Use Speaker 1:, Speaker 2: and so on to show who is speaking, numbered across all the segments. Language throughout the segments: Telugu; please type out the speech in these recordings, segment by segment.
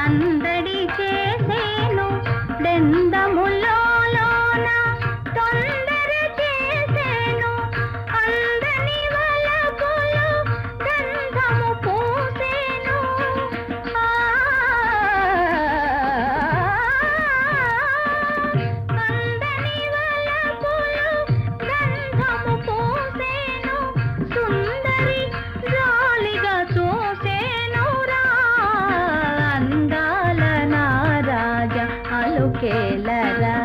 Speaker 1: సందడి చేసేను దెందములోన తొందర చేసేను అందని వలపులు గంధము పూసేను అందని వలపులు గంధము పూసేను సుందరి జాలిగా చూసేను రా అందాల నా రాజా అలుకేలరా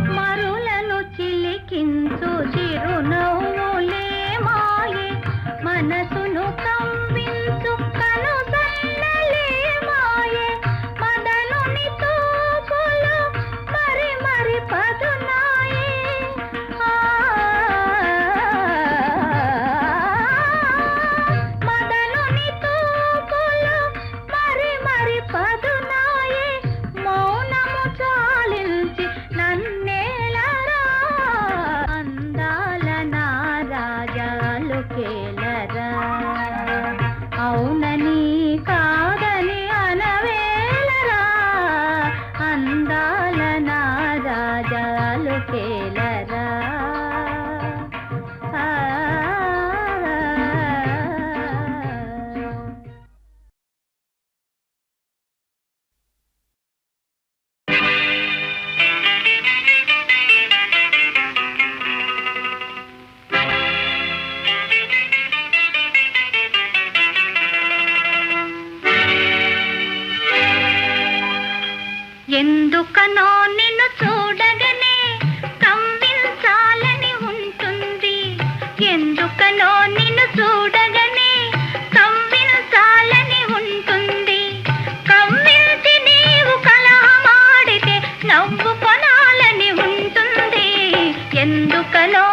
Speaker 1: మరులను చిలికించు చిరునవ్వులే మాయే మనసును కవ్వించు కనుసన్నలే మాయే మదనుని తోపులు మరి మరి పదునాయే మదనుని తోపులు మరి మరి పదునాయే మౌనము చాలించి నన్నేలరా అందాల నా రాజాలు కేలరా అవునని కాదని అనవేలరా అందాల నా రాజాలు కేలరా ఎందుకనో నిన్ను చూడగానే కవ్వించాలని ఉంటుంది ఎందుకనో నిన్ను చూడగానే కవ్వించాలని ఉంటుంది కవ్వించి నీవు కలహమాడితే నవ్వు కొనాలని ఉంటుంది ఎందుకనో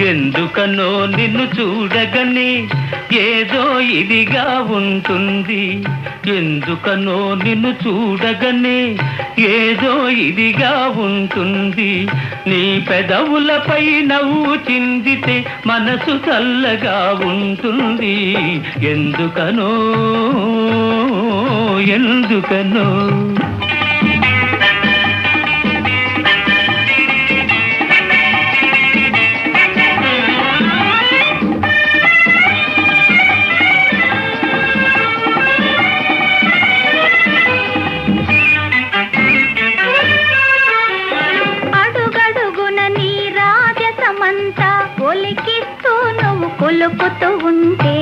Speaker 2: ఎందుకనో నిన్ను చూడగానే ఏదో ఇదిగా ఉంటుంది ఎందుకనో నిన్ను చూడగానే ఏదో ఇదిగా ఉంటుంది నీ పెదవులపై నవ్వు చిందితే మనసు చల్లగా ఉంటుంది ఎందుకనో ఎందుకనో
Speaker 1: ఒలికిస్తూ నువ్వు కొలుపుతూ ఉంటే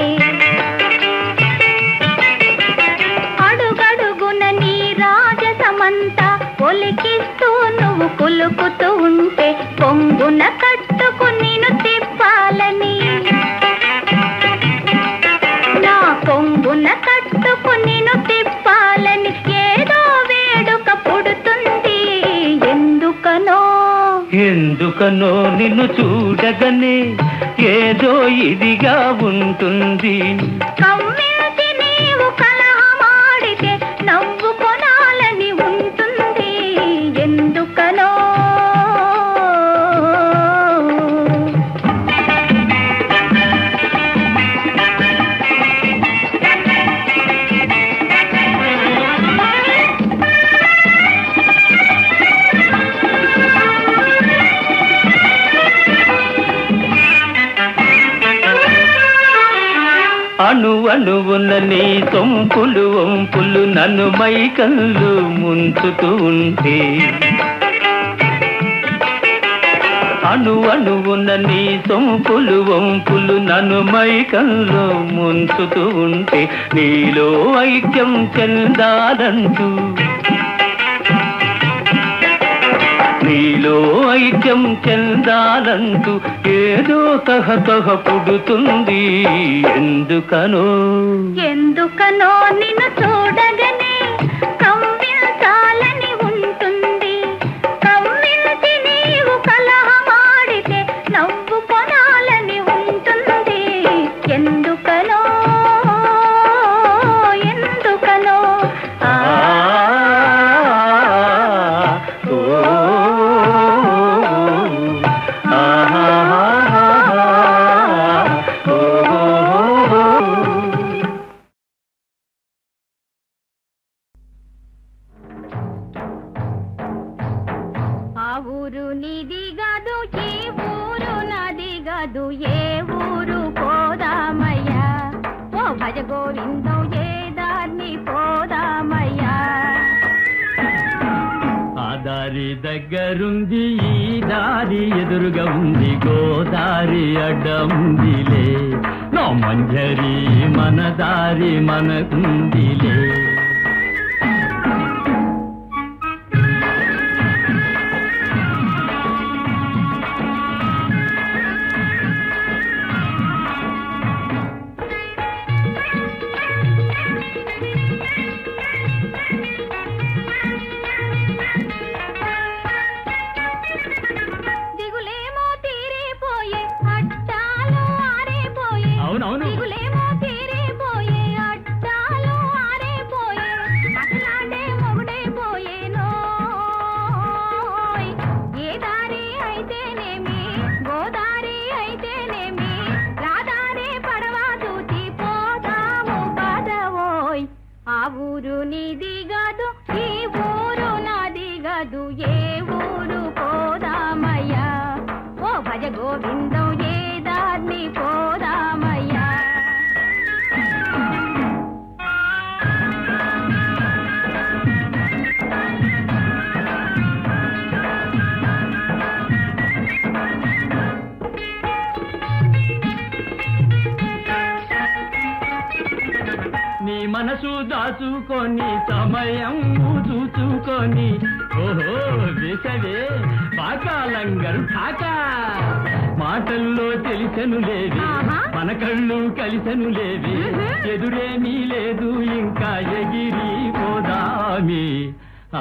Speaker 1: అడుగడుగున నీ రాజసమంతా ఒలికిస్తూ నువ్వు కొలుపుతూ ఉంటే పొంగున కట్టుకు నిన్ను తిప్పాలని నా పొంగున కట్టుకు నిన్ను తిప్పాలని ఏదో వేడుక పుడుతుంది ఎందుకనో
Speaker 2: ఎందుకనో నిన్ను చూడగానే ఏదో ఇదిగా ఉంటుంది
Speaker 1: కవ్వించి నీవు కలహమాడితే నవ్వు కొనాలని ఉంటుంది ఎందుకనో
Speaker 2: అణువణువున నీ సొంపులు వంపులు నన్ను మైకళ్ళు ముంచుతూ ఉంటే అణువణువున నీ సొంపులు వంపులు నన్ను మైకళ్ళు ముంచుతూ ఉంటే నీలో ఐక్యం చెందాలంటూ నీలో ఐక్యం చెందాలంటూ ఏదో తహతహ పుడుతుంది ఎందుకనో
Speaker 1: ఎందుకనో నిన్ను చూడగనే కమ్మించాలని ఉంటుంది. కమ్మించి నీవు కలహమాడితే నవ్వు కొనాలని ఉంటుంది. ఎందుకనో ఎందుకనో ఆ ఊరు నీది కాదు, ఈ ఊరు నాది కాదు, ఏ ఊరు పోదామయ్యా. ఓ భజ గోవిందం ఏ దాన్ని పోదామయ్యా.
Speaker 2: ఆ దారి దగ్గరుంది ఈ దారి ఎదురుగా ఉంది గోదారి అడ్డముందిలే నా మంజరి మన దారి మనకుందిలే. ఊరు నీది కాదు, ఈ ఊరు నాది కాదు, ఏ ఊరు పోదామయ్యా. ఓ భజ గోవిందం ఏ దాన్ని పోదామయ్యా. నీ మనసు దాచుకొని సమయం చూచుకొని ఓహో వేసవే పాకాలంగరు ఠాకా. మాటల్లో తెలిసెను లేవి మన కళ్ళు కలిసెను లేవి, ఎదురేమీ లేదు ఇంకా ఎగిరి పోదామి.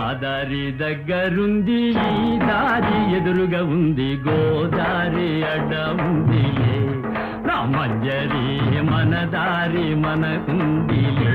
Speaker 2: ఆ దారి దగ్గరుంది ఈ దారి ఎదురుగా ఉంది గోదారి అడ్డముందిలే నా మంజరి మన దారి మనకుందిలే.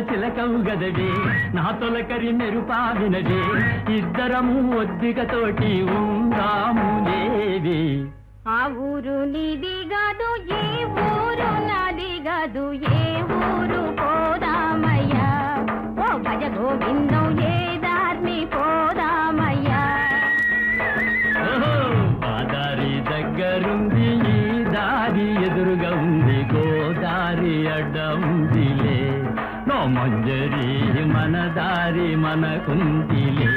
Speaker 2: చిలకవు గదవే నా తొలకరి మెరుపావినవే, ఇద్దరము ఒద్దికతోటి ఉందాము లేవే. ఆ ఊరు నీది కాదు, ఈ ఊరు నాది కాదు, ఏ ఊరు పోదామయ్యా. ఓ భజ గోవిందం ఏ దారిని పోదామయ్యా. ఆ దారి దగ్గరుంది ఈ దారి ఎదురుగా ఉంది గోదారి అడ్డముందిలే నో మంజరి మన దారి మనకుందిలే.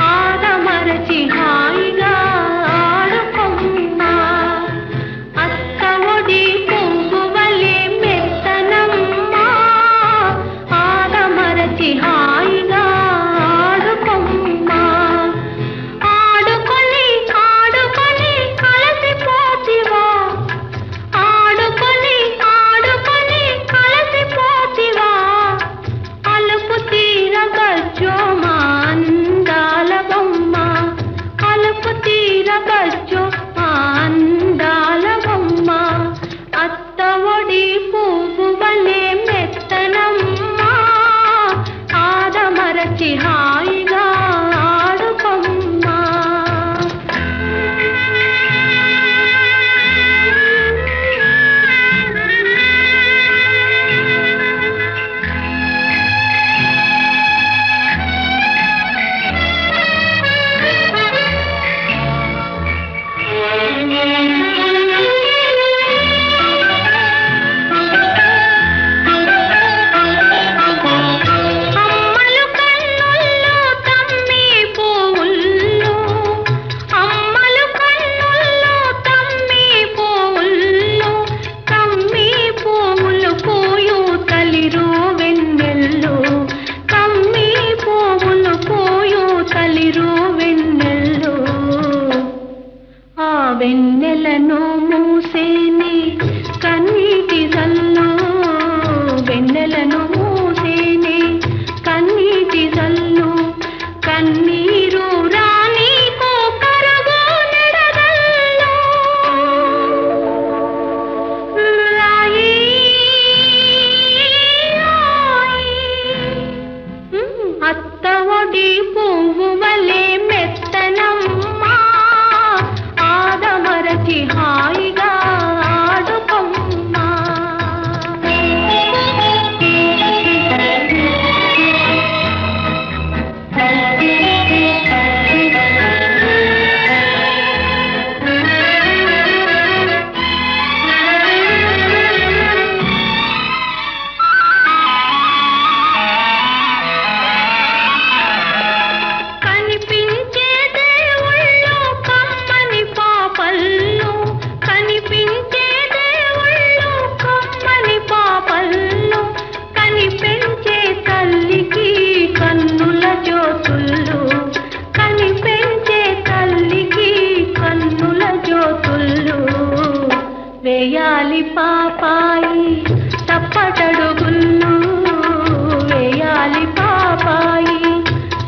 Speaker 1: ఆదమరచి హాయి మరచి హాయిగా ఆడుకొమ్మా. వెన్నెలను మూసేని కన్నీటి జల్లు, వెన్నెలను మూసేని కన్నీటి జల్లు, కన్నీరు రానీకు కరగో నెడదల్లు. రాయి అత్త ఒడి పువ్వు వలె మెత్తనమ్మా, ఆదమరచి హాయిగా ఆడుకొమ్మా. కనిపించే దేవుళ్ళు కమ్మని పాపల్లు, కనిపించే దేవుళ్ళు కమ్మని పాపల్లు, కనిపించే తల్లికి కన్నుల జ్యోతుళ్ళు, కనిపించే తల్లికి కన్నుల జ్యోతుళ్ళు. వేయాలి పాపాయి తప్పటడుగుళ్ళు, వేయాలి పాపాయి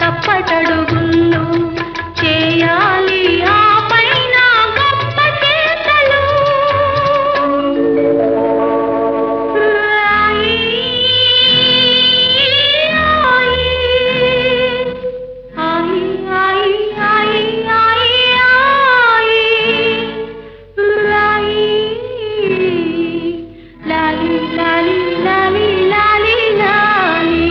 Speaker 1: తప్పటడుగుళ్ళు, చేయాలి ఆ పైన గొప్ప చేతలు. రాయి ఆయి ఆయి ఆయి ఆయి ఆయి రాయి లాలి లాలి లాలి లాలి లాలి.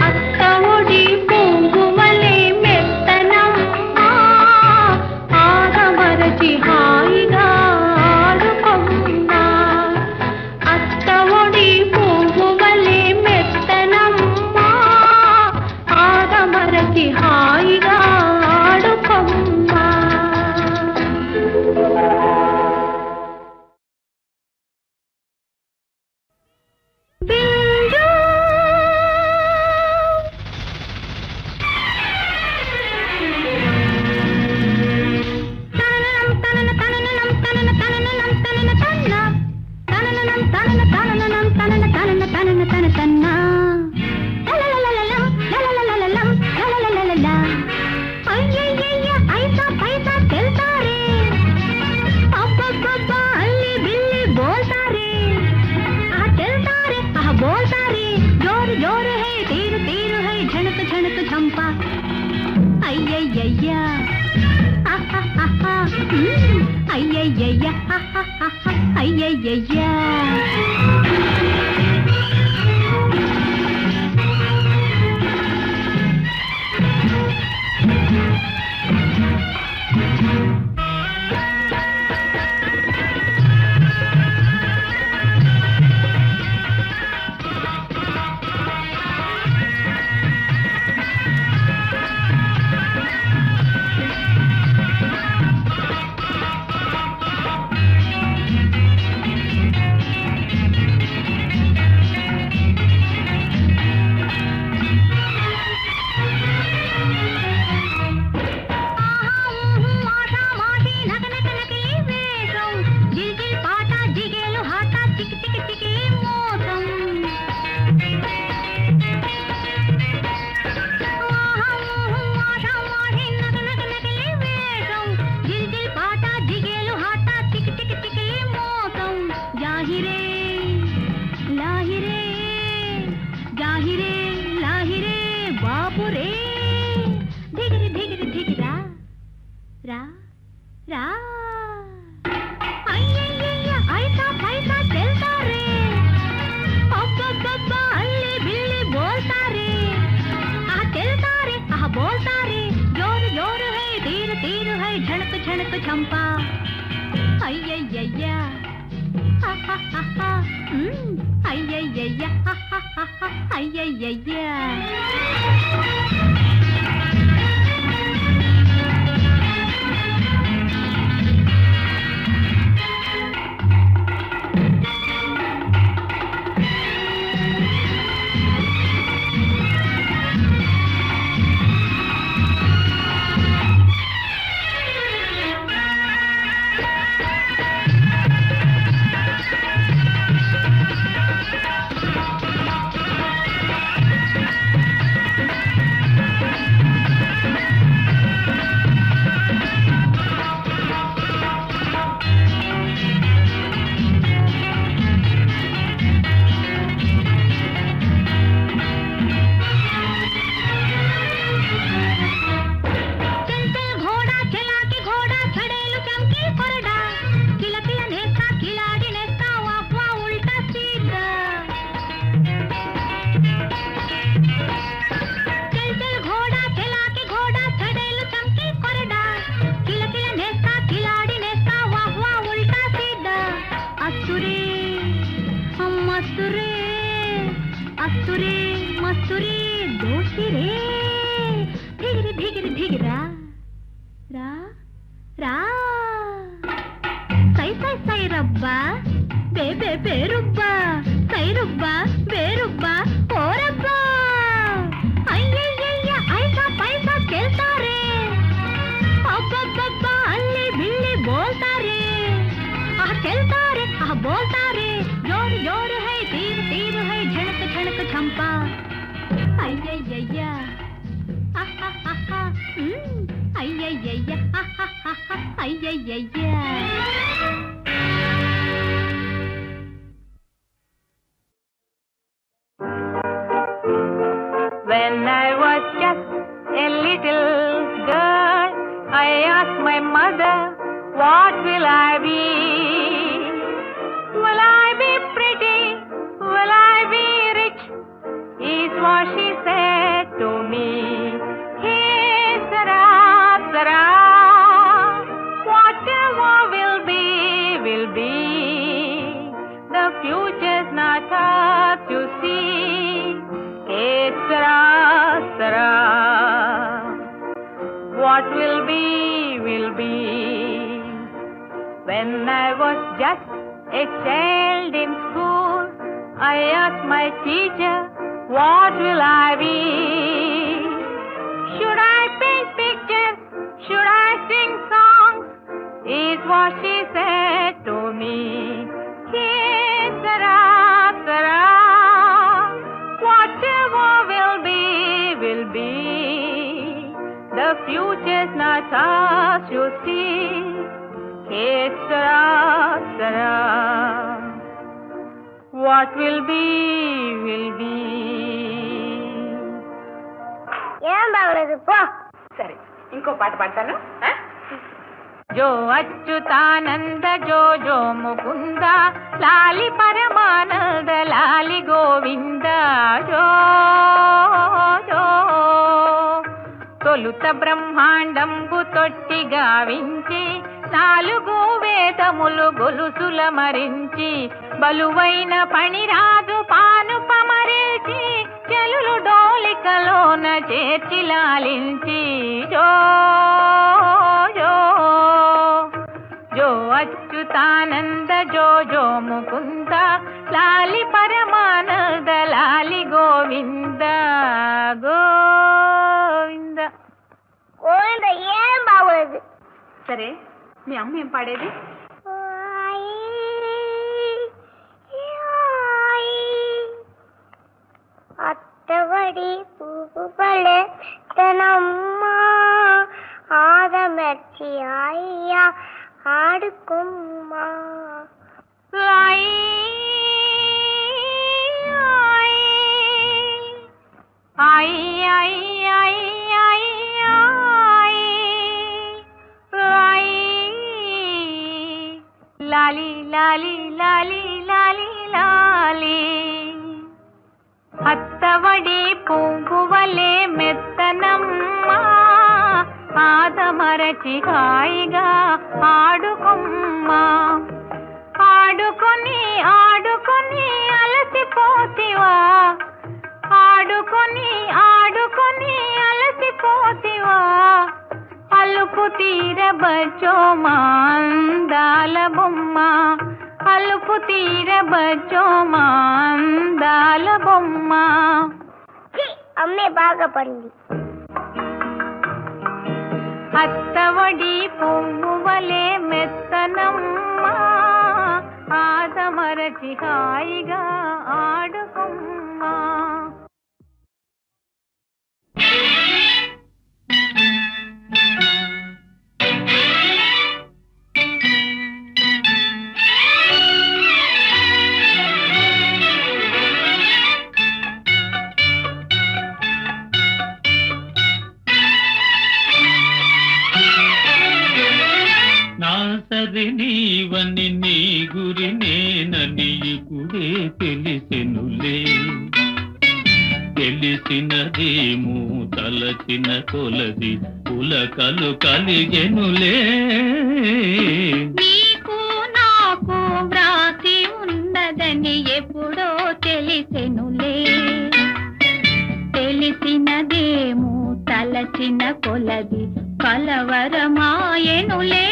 Speaker 1: అత్త ఒడి పువ్వు వలె మెత్తనమ్మా, ఆదమరచి హాయిగా ఆడుకొమ్మా. అత్త ఒడి పువ్వు వలె మెత్తనమ్మా, ఆదమరచి హాయిగా ఆడుకొమ్మా. బిందు తనననం తనన తనన తనననం తనన తన్న, తనననం తనన తనననం తనన తనన తనన తన తన్న. లలలలలం లలలలలం లలలలలా. అయ్యయ్యయ్య ఐసా పైసా తెలుతారే, అబ్బబ్బబ్బ అల్లి బిల్లి బోల్తారే, ఆహా తెలుతారే ఆహా బోల్తారే. జోరు జోరు హై తీరు తీరు హై ఝణక్ ఝణక్ ఝంపా. అయ్యయ్యయ్య ఆహాహాహా, అయ్యయ్యయ్య ఆహాహాహా, అయ్యయ్యయ్య. లాహిరే లాహిరే బాబు రే ధిగిరి ధిగిరి ధిగిరా రా రా అయ్యయ్యయ్య ఐసా పైసా చెల్తా రే అబ్బబ్బబ్బా అల్లి బిల్లి బోల్తా రే ఆహ్ చెల్తా రే ఆహ్ బోల్తా రే జోరు జోరు హై తీరు తీరు హై ఝణక్ ఝణక్ చంపా అయ్యయ్యయ్య అయ్యయ్యయ్య అయ్యయ్యయ్య అస్తురే మస్తురే దోషిరే ధిగిరి ధిగిరి ధిగిరా రా రా సై సై సై రబ్బా బే బే బే రుబ్బా సై రుబ్బా బే రుబ్బా ఓ రబ్బా అయ్యయ్యయ్య ఐసా పైసా చెల్తా రే అబ్బబ్బబ్బా అల్లి బిల్లి బోల్తా రే ఆహ్ చెల్తా రే ఆహ్ బోల్తా రే జోరు జోరు హై తీరు తీరు హై ఝణక్ ఝణక్ చంపా అయ్యయ్యయ్య అయ్యయ్యయ్య అయ్యయ్యయ్య
Speaker 3: When I was just a little girl, I asked my mother, what will I be? Will I be pretty? Will I be rich? Is what she said to me. Hey, Sarah, Sarah, whatever will be, will be. The future's not up to see. Hey, Sarah, Sarah, what will be, will be. When I was just a child in school, I asked my teacher, what will I be? Should I paint pictures? Should I sing songs? Is what she said to me. Hey, Sarah, Sarah, whatever will be, will be. The future's not us, you see. Hey, Sarah, Sarah, what will be, will be.
Speaker 1: ఏం బాగలేదు పో
Speaker 3: సరే ఇంకో పాట పాడతాను జో అచ్యుతానంద జో జో ముకుంద లాలి పరమానంద లాలి గోవింద జో జో తొలుత బ్రహ్మాండంబు తొట్టి గావించి నాలుగు వేదములు గొలుసుల మరించి బలువైన పణిరాజు పానుపమరిచి చెలులు డోలికలోన చేర్చి లాలించి జో జో జో అచ్యుతానంద జో జో ముకుంద లాలి పరమానంద లాలి గోవింద గోవింద
Speaker 1: గోవింద ఏం బాగలేదు
Speaker 3: సరే మీ అమ్మ ఏం పాడేది
Speaker 1: అత్తవడి పువ్వు పలే తనమ్మ ఆదమర్చి అయ్యా ఆడుకుమ్మా
Speaker 3: ఐ ఐ లాలి లాలి లాలి లాలి అత్తవడి పువ్వువలే మెత్తనమ్మా ఆదమరచి హాయిగా ఆడుకొమ్మా ఆడుకొని ఆడుకొని అలసిపోతివా ఆడుకొని ఆడుకొని అలసిపోతివా అలుపు తీరబచ్చో మా అందాల బొమ్మ అలుపు తీరబచ్చో మా అందాల బొమ్మ
Speaker 1: అమ్మే బాగా పడింది
Speaker 3: అత్తవడి పువ్వువలే మెత్తనమ్మా ఆదమరచి హాయిగా ఆడుకొమ్మా
Speaker 2: సరి నీవని నీ గురి నేనని ఇప్పుడే తెలిసెనులే తెలిసినదేమో తలచిన కొలది పులకలు కలిగెనులే
Speaker 1: నీకు నాకు వ్రాసి ఉన్నదని ఎప్పుడో తెలిసెనులే తెలిసినదేమో తలచిన కొలది కలవరమాయెనులే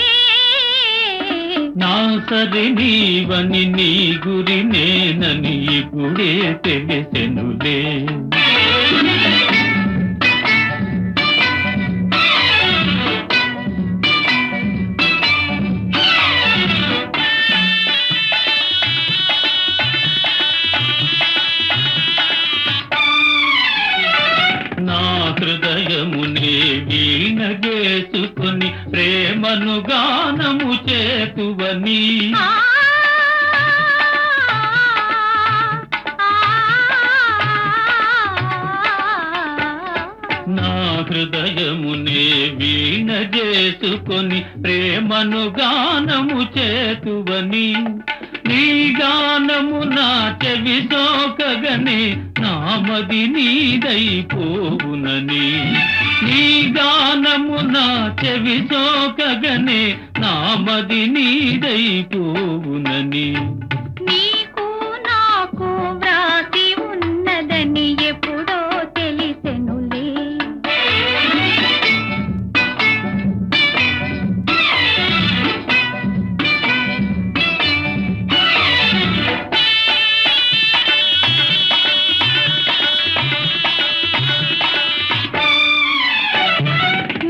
Speaker 2: నా సరి నీవని నీ గురి నేనని ఇప్పుడే తెలిసెనులే నా హృదయమునే వీణగేసుకొని ప్రేమను గానము చేతువని నా హృదయమునే వీణగేసుకొని ప్రేమను గానము చేతువని నీ గానము నా చెవి సోకగనే నామది నీదైపోవునని నీ గానము నా చెవి సోకగనే నామది నీదైపోవునని
Speaker 1: నీకు నాకు వ్రాసి ఉన్నదని ఎప్పుడో తెలిసెనులే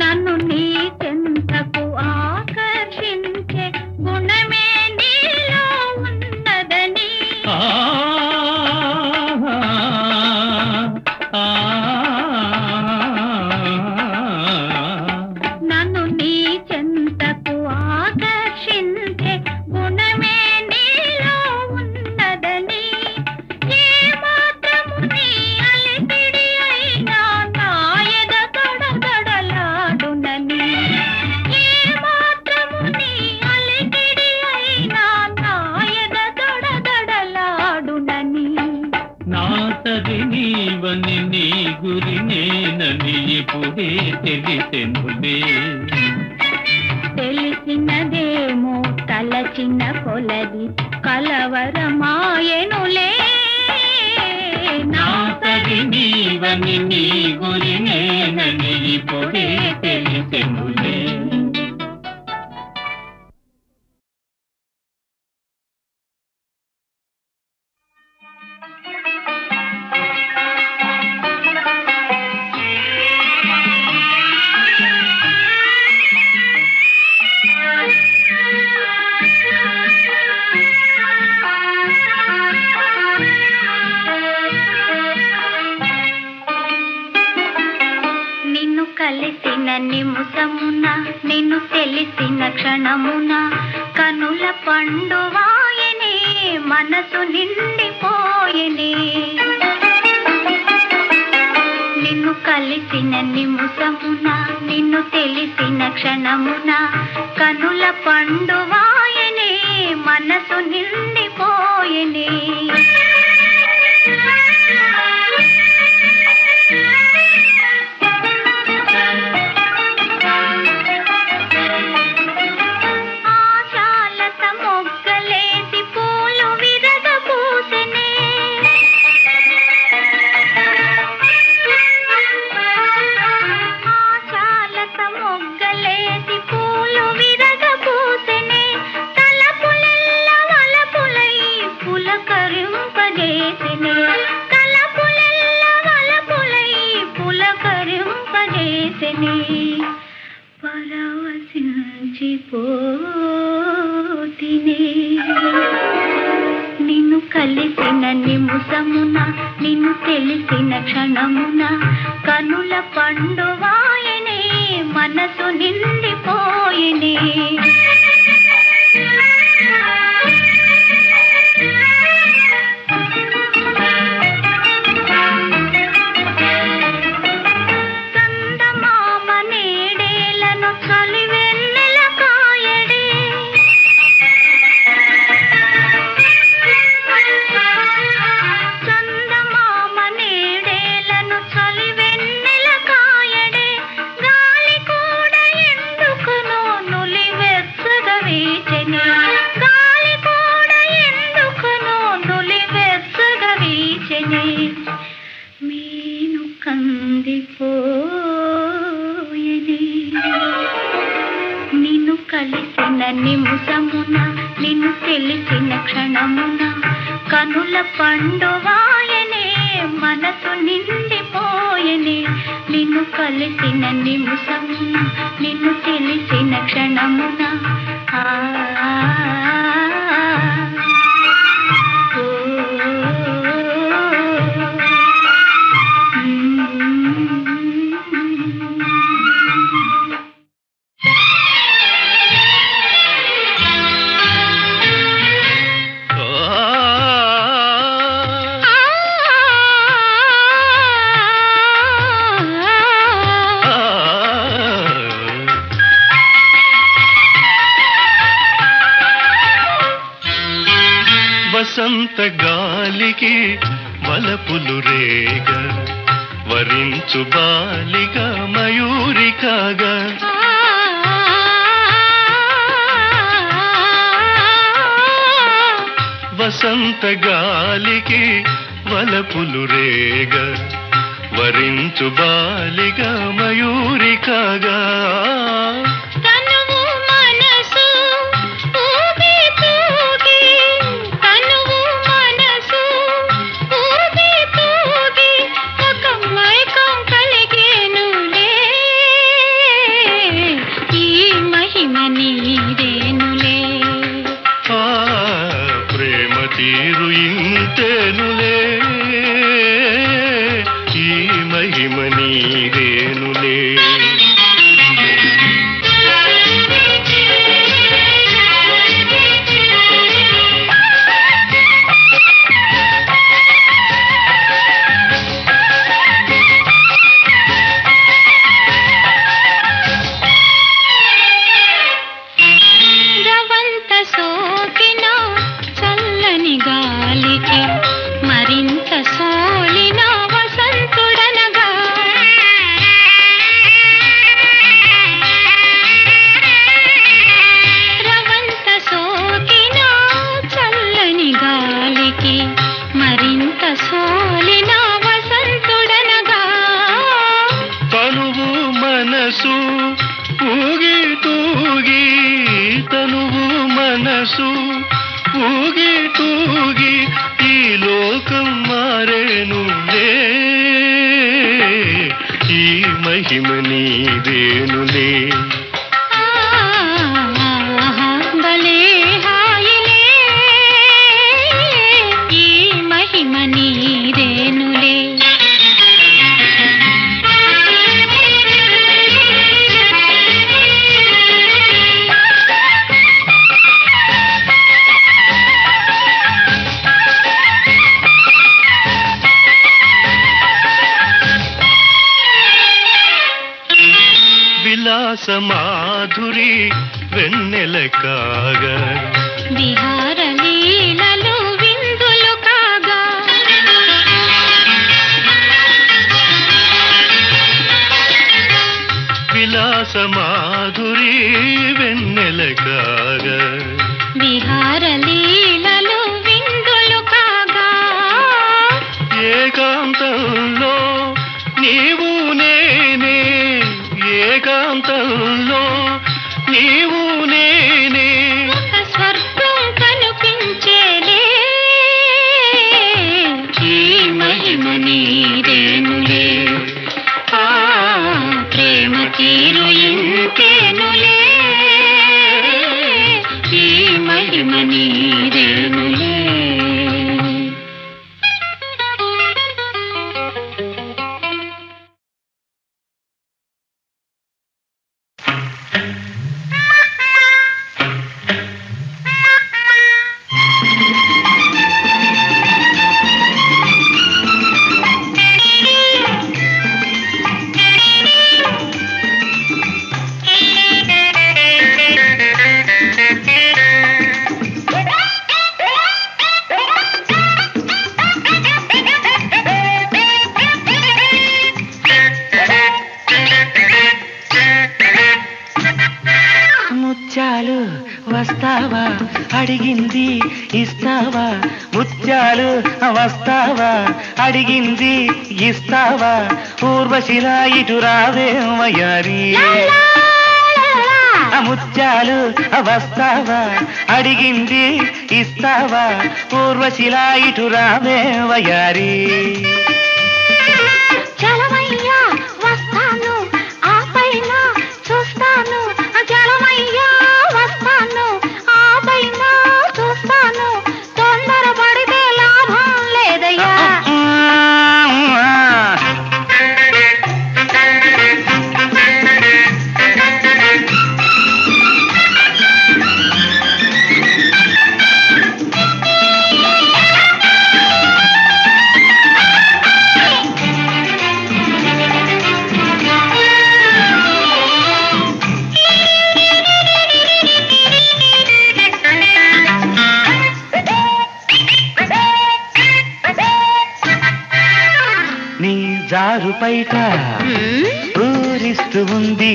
Speaker 1: నన్ను నీ చెంతకు ఆకర్షించే గుణమే నీలో ఉన్నదని నన్ను నీ చెంతకు ఆకర్షించే గుణమే నీలో ఉన్నదని ఏ మాత్రము నీ అలిపిడి అయినా నా ఎద తడతడలాడునని ఏ మాత్రము నీ అలిపిడి అయినా నా ఎద తడతడలాడునని
Speaker 2: నా సరి నీవని నీ గురి నేనని ఇప్పుడే తెలిసెనులే
Speaker 1: తెలిసినదేమో తలచిన కొలది కలవరమాయెనులే
Speaker 2: నా సరి నీవని నీ గురి నేనని ఇప్పుడే తెలిసెనులే
Speaker 1: నిన్ను కలిసిన నిముసమున నిన్ను తెలిసిన క్షణమున కనుల పండువాయనే మనసు నిండిపోయెనే నిన్ను కలిసిన నిముసమున నిన్ను తెలిసిన క్షణమున కనుల పండువాయనే మనసు నిండిపోయెనే ఆశాలత మొగ్గలేసి పూలు విరగబూసెనే ఆశాలత మొగ్గలేసి పూలు విరగబూసెనే తలపులెల్ల వలపులై పులకరింపజేసెనే తలపులెల్ల వలపులై పులకరింపజేసెనే పరవశించిపోతినే నిన్ను కలిసిన నిముసమున నిన్ను తెలిసిన క్షణమున కనుల పండువాయనే మనసు నిండిపోయెనే చందమామ నేడేలను చలివెన్నెల కాయడే చందమామ నేడేలను చలివెన్నెల కాయడే గాలి కూడా ఎందుకునో నులివెచ్చగా వీచెనే గాలి కూడా ఎందుకునో నులివెచ్చగా వీచెనే మీను కందిపోయెనే నిన్ను కలిసిన నిముసమున నిన్ను తెలిసిన క్షణమున కనుల పండువాయనే మనసు నిండిపోయెనే నిన్ను కలిసిన నిముసమున నిన్ను తెలిసిన క్షణమున ఆ
Speaker 4: వసంత గాలికి వలపులు రేగ వరించు బాలిగా మయూరి కాగా వసంత గాలికి వలపులు రేగ వరించు బాలిగా మయూరి కాగా తీరు ఇంతేనులే ఈ మహిమ నీదేనులే
Speaker 1: రవంత సోకిన చల్లని గాలికి మరింత సోలిన వసంతుడనగా రవంత సోకిన చల్లని గాలికి మరింత సోలిన వసంతుడనగా
Speaker 4: తనువు మనసు ఊగి తూగి తనువు మనసు ఊగి తూగి ఈ లోకం మారేనులే ఈ మహిమ నీదేనులే
Speaker 1: భలే హాయిలే ఈ మహిమ నీదేనులే
Speaker 4: విలాస మాధురి వెన్నెల కాగా
Speaker 1: విహార లీలలు విందులు కాగా
Speaker 4: విలాస మాధురి వెన్నెల కాగా
Speaker 1: విహార లీలలు విందులు కాగా
Speaker 4: ఏకాంతంలో నీవు నేనే ఏకాంతంలో నీవు నేనే
Speaker 1: ఒక స్వర్గం కనిపించేలే
Speaker 2: ఈ మహిమ నీదేనులే
Speaker 1: ఆ ప్రేమ తీరు ఇంతేనులే
Speaker 2: ఈ మహిమ నీదేనులే
Speaker 5: ముత్యాలు వస్తావా అడిగింది ఇస్తావా ముత్యాలు వస్తావా అడిగింది ఇస్తావా ఊర్వశిలా ఇటు రావే వయారి ముత్యాలు వస్తావా అడిగింది ఇస్తావా ఊర్వశిలా ఇటు రావే వయారి
Speaker 1: చలమయ్యా వస్తాను ఆ పైన చూస్తాను చలమయ్యా వస్తాను ఆ పైన చూస్తాను తొందరపడితే లాభం లేదయ్యా
Speaker 5: నీ జారు పైట ఊరిస్తూ ఉంది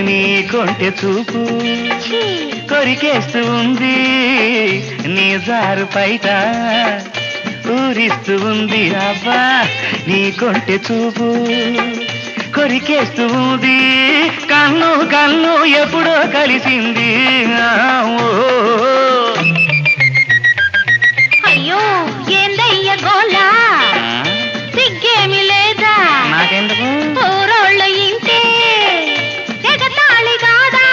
Speaker 5: నీ కొంటె చూపు కొరికేస్తూ ఉంది నీ జారు పైట ఊరిస్తూ ఉంది అబ్బా నీ కొంటె చూపు కొరికేస్తూ ఉంది కన్ను కన్ను ఎప్పుడో కలిసింది
Speaker 1: అయ్యో ఏందయ్య గోలా సిగ్గేమి లేదా
Speaker 5: నాకెందుకు
Speaker 1: ఊరోళ్ళు ఇంటే ఎగతాళి కాదా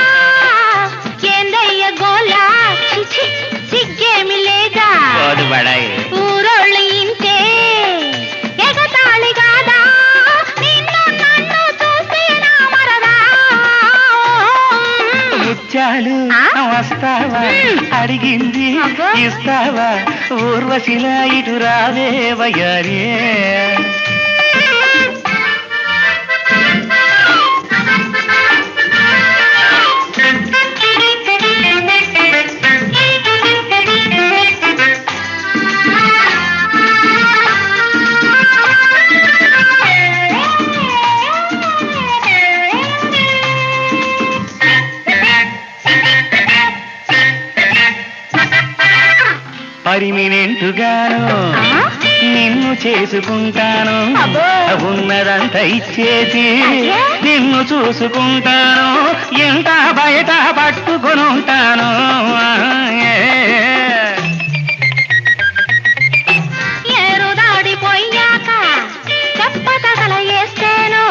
Speaker 1: ఏందయ్య గోలా చిచి సిగ్గేమి లేదా ఊరోళ్ళు ఇంటే ఎగతాళి కాదా నిన్ను నన్ను చూస్తే నా మరదా
Speaker 5: ముత్యాలు వస్తావా అడిగింది ఇస్తావా ఊర్వశిలా ఇటు రావే వయారే పరిమినెంటుగాను నిన్ను చేసుకుంటాను ఉన్నదంతా ఇచ్చేసి నిన్ను చూసుకుంటాను ఎంత బయట పట్టుకొని ఉంటాను
Speaker 1: ఏరుదాడిపోయాక చెప్పతగల వేస్తేను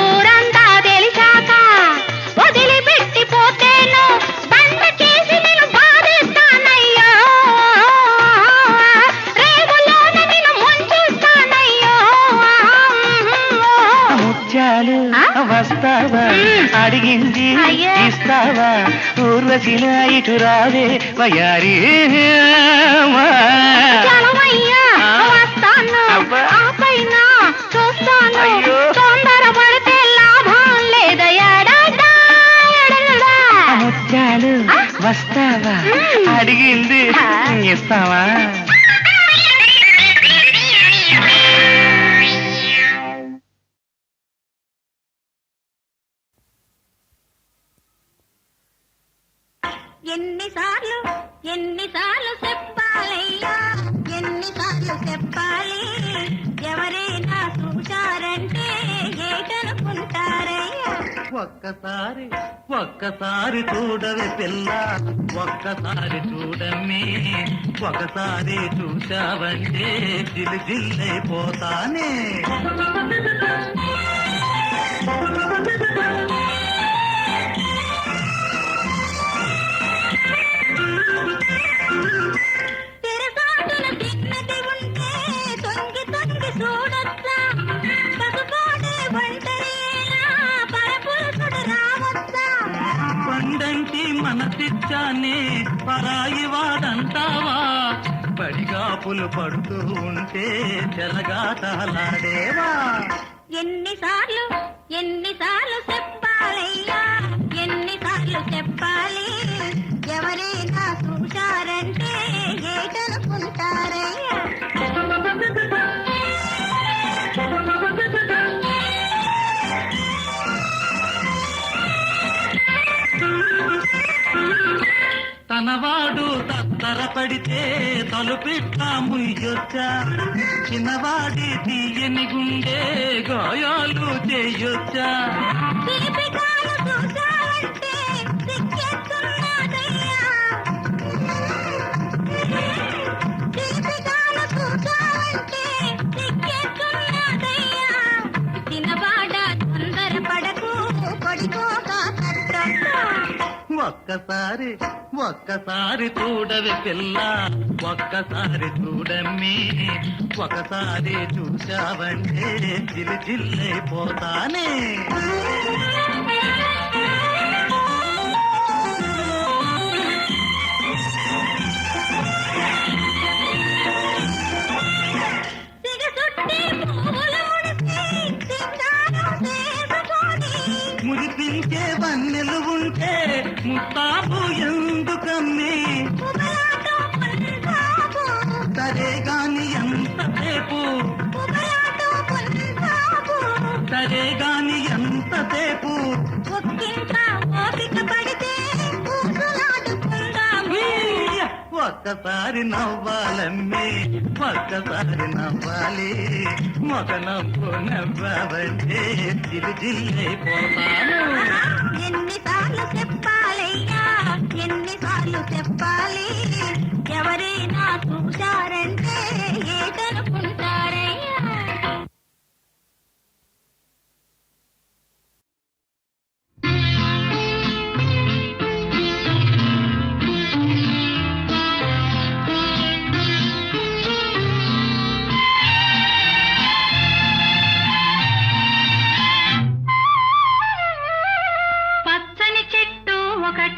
Speaker 1: ఊరంతా తెలిసాక వదిలిపెట్టిపోతేను బండ చేసి నేను బాధిస్తానయ్యో రేవులోన నేను ముంచుస్తానయ్యో
Speaker 5: ముత్యాలు వస్తావా అడిగింది ఇస్తావా ఊర్వశిలా ఇటు రావే వయారి
Speaker 1: చలమయ్యా వస్తాను ఆ పైన చూస్తాను తొందరపడితే లాభం లేదయ్యా
Speaker 5: ముత్యాలు వస్తావా
Speaker 1: చెప్పాలి ఎవరైనా చూశారంటే ఏటనుకుంటారయ్యా
Speaker 5: ఒక్కసారి చూడవే పిల్ల ఒక్కసారి చూడమ్మి ఒకసారి చూశావంటే జిల్లిజిల్లైపోతానే
Speaker 1: తెరసాటున చిన్నది ఉంటే తొంగి తొంగి చూడొచ్చా పసుపాటే ఒంటరియేలా పరపురుషుడు రావచ్చా
Speaker 5: పండంటి మనసిచ్చానే పరాయి వాడంటావా పడిగాపులు పడుతూ ఉంటే చెలగాటలాడేవా
Speaker 1: ఎన్నిసార్లు చెప్పాలయ్యా ఎన్నిసార్లు చెప్పాలి ఎవరైనా చూశారంటే ఏటనుకుంటారయ్యా
Speaker 5: తనవాడు తత్తరపడితే తలుపిట్లా ముయ్యొచ్చా చిన్నవాడి తీయని గుండె గాయాలు చేయొచ్చా
Speaker 1: దీపికాలు చూశావంటే సిగ్గెత్తున్నదయ్యా దీపికాలు చూశావంటే సిగ్గెత్తున్నదయ్యా చిన్నవాడ తొందరపడకు కొడికోక కట్టొద్దా
Speaker 5: ఒక్కసారి చూడవి పిల్ల ఒక్కసారి చూడమ్మి ఒకసారి చూశావంటే జిల్లిజిల్లైపోతానే మురిపించే వన్నెలు ఉంటే ముస్తాబు ఎందుకమ్మి సరే గాని ఎంతసేపు ఒక్కసారి నవ్వాలమ్మి ఒక్కసారి నవ్వాలి మొగ నవ్వు నవ్వాలంటే జిల్లిజిల్లైపోతాను
Speaker 1: ఎన్నిసార్లు చెప్పాలయ్యా ఎన్నిసార్లు చెప్పాలి ఎవరైనా చూశారంటే ఏటనుకుంటారయ్యా పచ్చని చెట్టు ఒకటి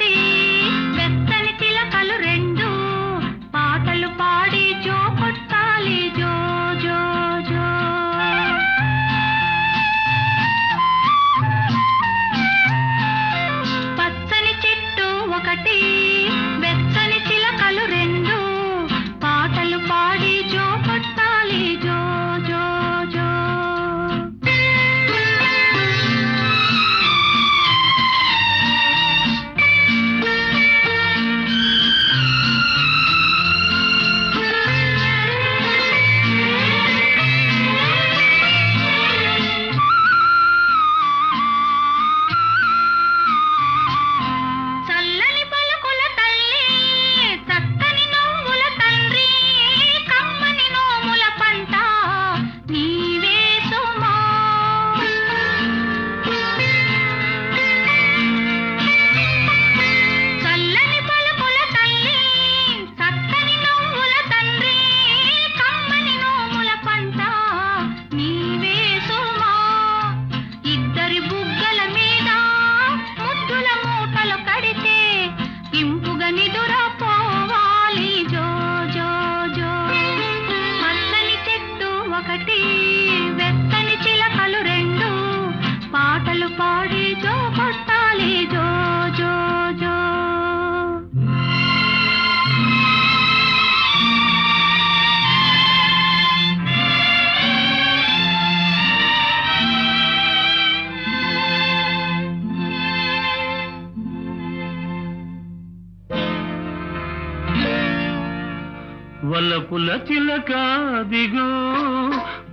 Speaker 4: వలపుల చిలక దిగో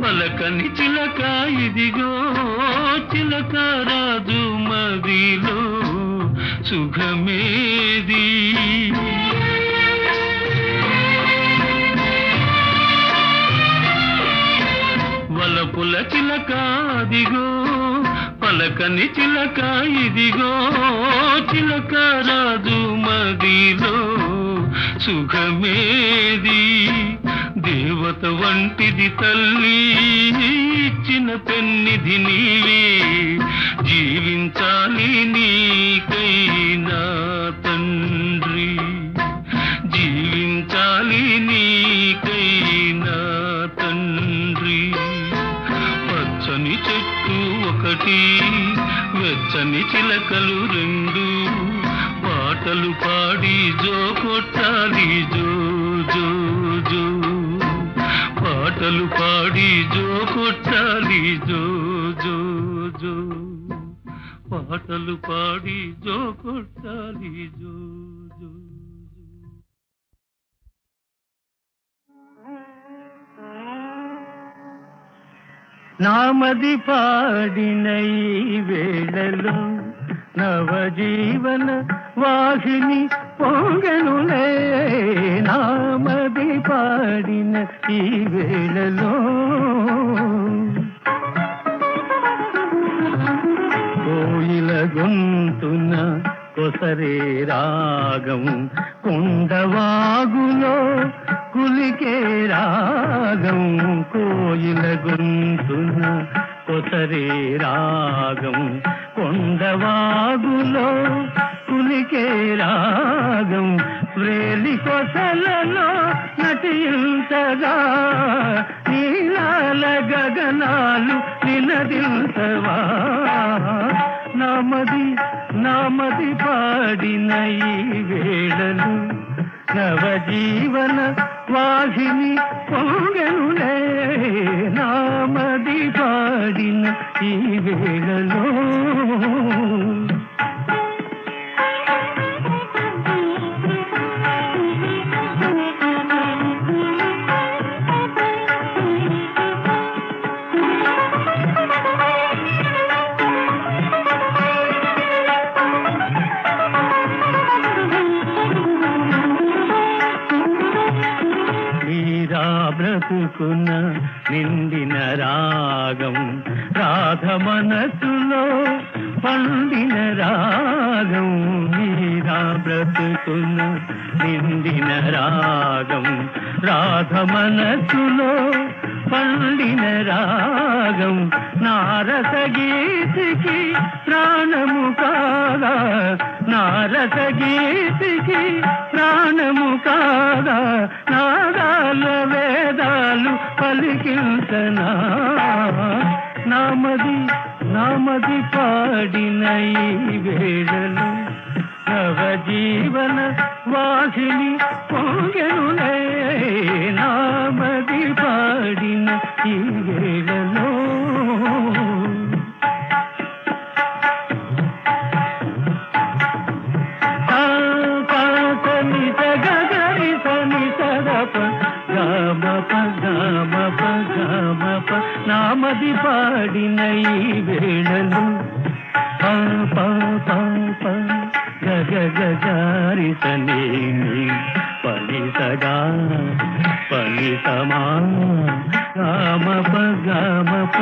Speaker 4: పలకని చిలక ఇదిగో చిలక రాజు మదిలో సుఖమేది వలపుల చిలక దిగో పలకని చిలక ఇదిగో చిలక రాజు మదిలో సుఖమేది దేవత వంటిది తల్లి ఇచ్చిన పెన్నిధి నీవే జీవించాలి నీకైనా తండ్రి జీవించాలి నీకైనా తండ్రి పచ్చని చెట్టు ఒకటి వెచ్చని చిలకలు రెండు పాటలు పాడి జో కొట్టాలి జో జో జో పాటలు పాడి జో కొట్టాలి జో జో జో పాటలు పాడి జో కొట్టాలి జో జో నామది పాడిన ఈ వేళలో నవజీవన వాహిని పొంగనులే నామది పాడిన ఈ వేళలో కోయిల గొంతున కొసరే రాగం కుండవాగులో కులికే రాగం కోయిల గొంతున కొసరే రాగం కొండవాగులో కులికే రాగం వ్రేలి కొసలలో నటించగా నీలాల గగనాలు నినదించవా నామది పాడిన ఈ వేళలు నవజీవన వాహిని పొంగనులే నామది పాడిన ఈ వేళలో బ్రతుకున నిండిన రాగం రాధ మనసులో పండిన రాగం మీరా బ్రతుకున నిండిన రాగం రాధ మనసులో పండిన రాగం నారస గీతికి ప్రాణము కాదా నారస గీతికి ప్రాణము కాదా నాదాల వేదాలు పలికించనా నామది పాడిన ఈ వేళలు నవజీవన వాసిని పొంగెనులే నామది పాడిన ఈ వేళలో నామది పాడిన ఈ వేళలు గగగారి సనేని పలిసగా పలిసమా గామప గామప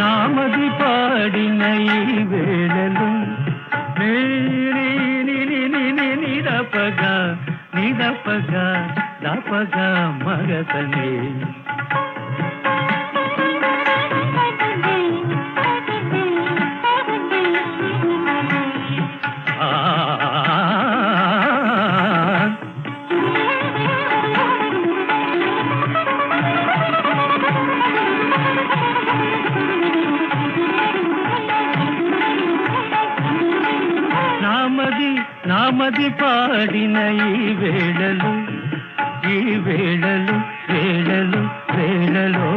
Speaker 4: నామది పాడిన ఈ వేళలు నిదపగా దపగా మగతనే నామది పాడిన ఈ వేళలు వేళలో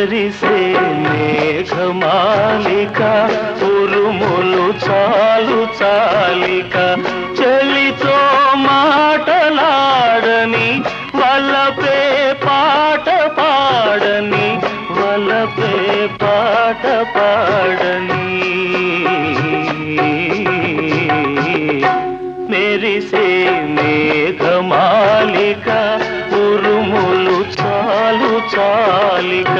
Speaker 4: మెరిసే మేఘమాలిక ఉరుములు చాలు చాలిక చెలితో మాటలాడని వలపే పాట పాడని వలపే పాట పాడని మెరిసే మేఘమాలిక ఉరుములు చాలు చాలిక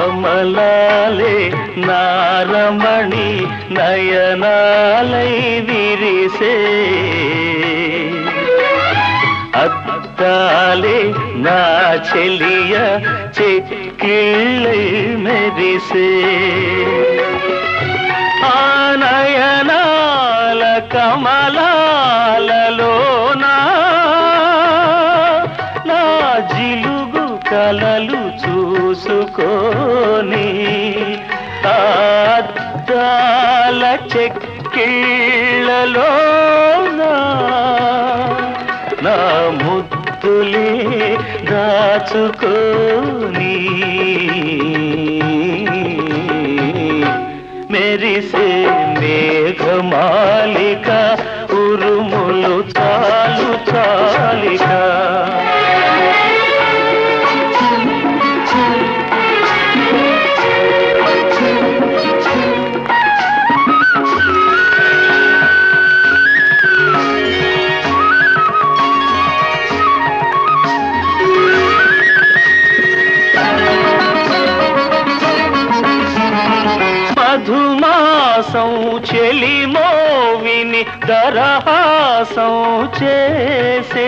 Speaker 4: కమలాలే నారమణి నయనాలై విరిసే అద్దాలే నా చెలియ చెక్కిళ్ళై మెరిసే ఆ నయనాల కమలాలలోనా నా జిలుగు కలలు చూసుకోని అద్దాల చెక్కిళ్ళలో నా ముద్దులే దాచుకోని మెరిసే మేఘమాలిక ఉరుములు చాలు చాలిక మధుమాసం చెలిమోవిని దరహాసం చేసే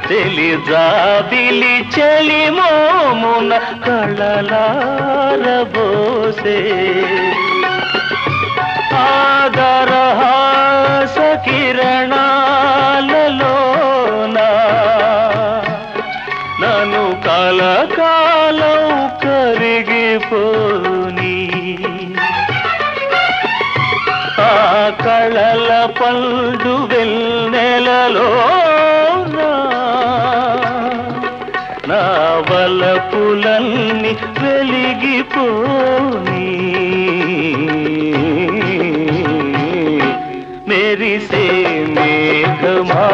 Speaker 4: తెలిజాబిలి చెలిమోమున కళలారబోసే ఆదరహాస కిరణాలలోనా నన్ను కలకాలం కరిగిపోని ఆ కళల పండు వెన్నెలలో నా వలపులన్నీ వెలిగిపోని మెరిసే మేఘమా